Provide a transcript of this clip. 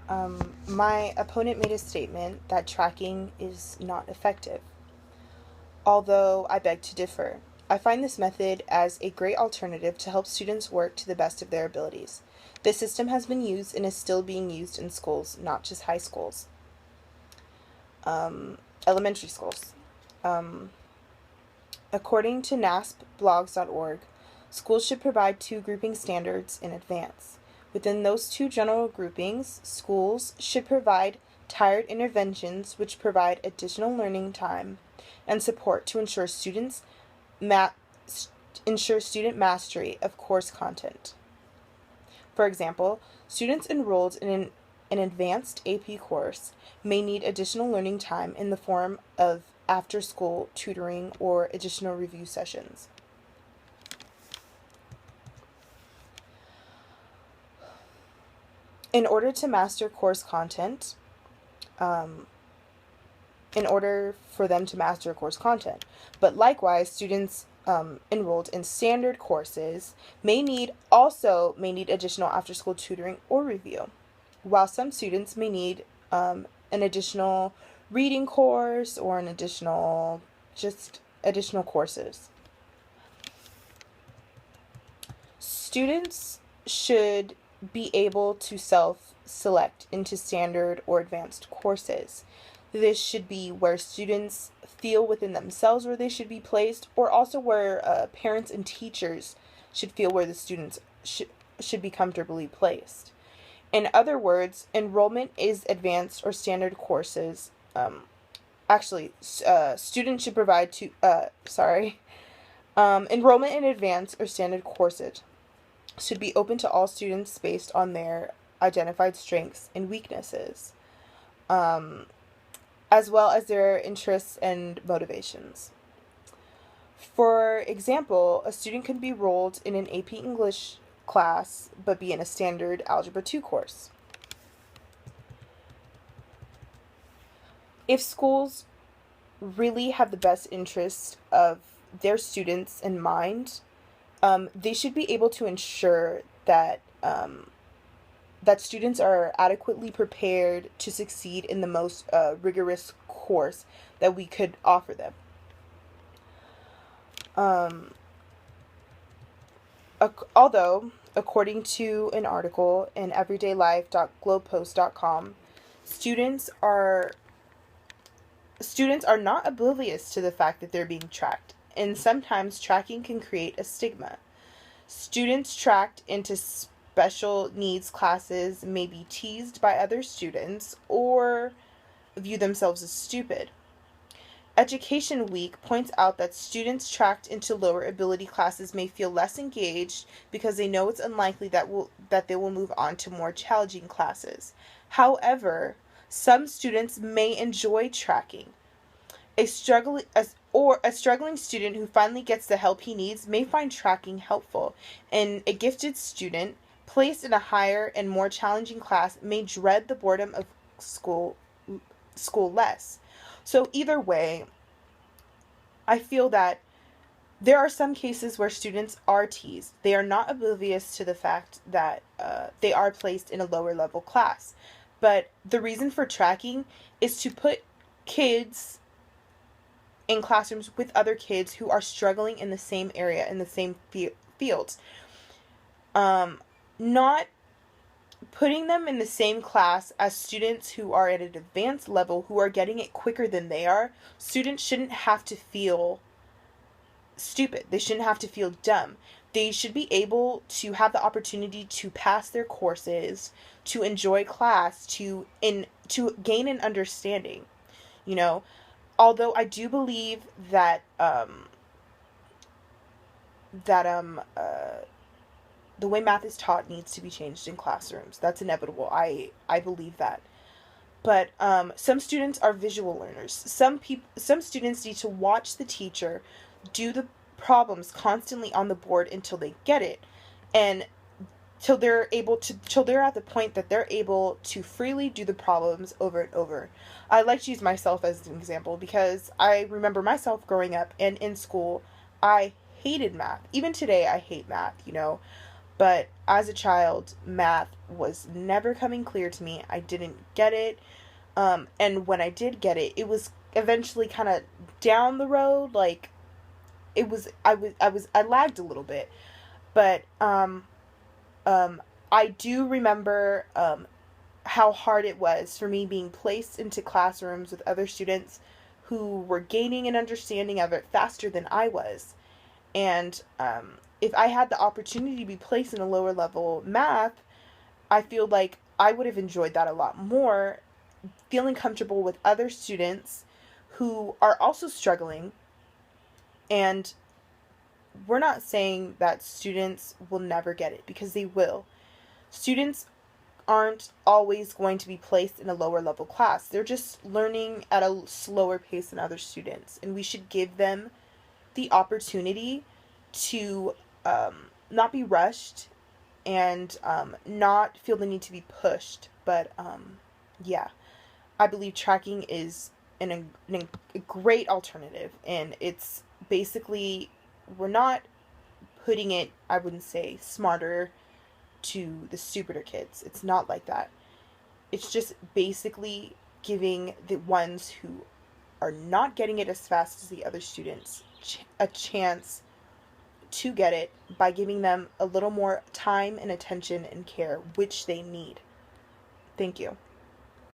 My opponent made a statement that tracking is not effective, although I beg to differ. I find this method as a great alternative to help students work to the best of their abilities. This system has been used and is still being used in schools, not just high schools, elementary schools. Um, According to NASPblogs.org, schools should provide two grouping standards in advance. Within those two general groupings, schools should provide tiered interventions which provide additional learning time and support to ma- ensure student mastery of course content. For example, students enrolled in an advanced AP course may need additional learning time in the form of after school tutoring or additional review sessions. In order to master course content, um, in order for them to master course content. But likewise, students enrolled in standard courses may need additional after school tutoring or review, while some students may need an additional reading course or an additional courses. Students should be able to self-select into standard or advanced courses. This should be where students feel within themselves where they should be placed, or also where parents and teachers should feel where the students should be comfortably placed. In other words, enrollment is advanced or standard courses. Students should provide enrollment in advanced or standard courses should be open to all students based on their identified strengths and weaknesses, as well as their interests and motivations. For example, a student can be enrolled in an AP English class but be in a standard Algebra 2 course. If schools really have the best interests of their students in mind, they should be able to ensure that students are adequately prepared to succeed in the most rigorous course that we could offer them. Although, according to an article in everydaylife.globepost.com, students are not oblivious to the fact that they're being tracked, and sometimes tracking can create a stigma. Students tracked into special needs classes may be teased by other students or view themselves as stupid. Education Week points out that students tracked into lower ability classes may feel less engaged because they know it's unlikely that they will move on to more challenging classes. However, some students may enjoy tracking. A struggling student who finally gets the help he needs may find tracking helpful, and a gifted student placed in a higher and more challenging class may dread the boredom of school less. So either way, I feel that there are some cases where students are teased. They are not oblivious to the fact that they are placed in a lower level class. But the reason for tracking is to put kids in classrooms with other kids who are struggling in the same area, in the same fields. Not putting them in the same class as students who are at an advanced level, who are getting it quicker than they are. Students shouldn't have to feel stupid. They shouldn't have to feel dumb. They should be able to have the opportunity to pass their courses, to enjoy class, to gain an understanding. You know, although I do believe that the way math is taught needs to be changed in classrooms. That's inevitable. I believe that. But some students are visual learners. Some students need to watch the teacher do the problems constantly on the board until they get it, and till they're at the point that they're able to freely do the problems over and over. I like to use myself as an example because I remember myself growing up and in school, I hated math. Even today, I hate math. But as a child, math was never coming clear to me. I didn't get it. And when I did get it, it was eventually kind of down the road. Like, I lagged a little bit. But I do remember how hard it was for me being placed into classrooms with other students who were gaining an understanding of it faster than I was. And if I had the opportunity to be placed in a lower level math, I feel like I would have enjoyed that a lot more, feeling comfortable with other students who are also struggling. And we're not saying that students will never get it, because they will. Students aren't always going to be placed in a lower level class. They're just learning at a slower pace than other students, and we should give them the opportunity to not be rushed and not feel the need to be pushed. But yeah, I believe tracking is a great alternative, and it's basically, we're not putting it, I wouldn't say, smarter to the stupider kids. It's not like that. It's just basically giving the ones who are not getting it as fast as the other students a chance to get it by giving them a little more time and attention and care, which they need. Thank you.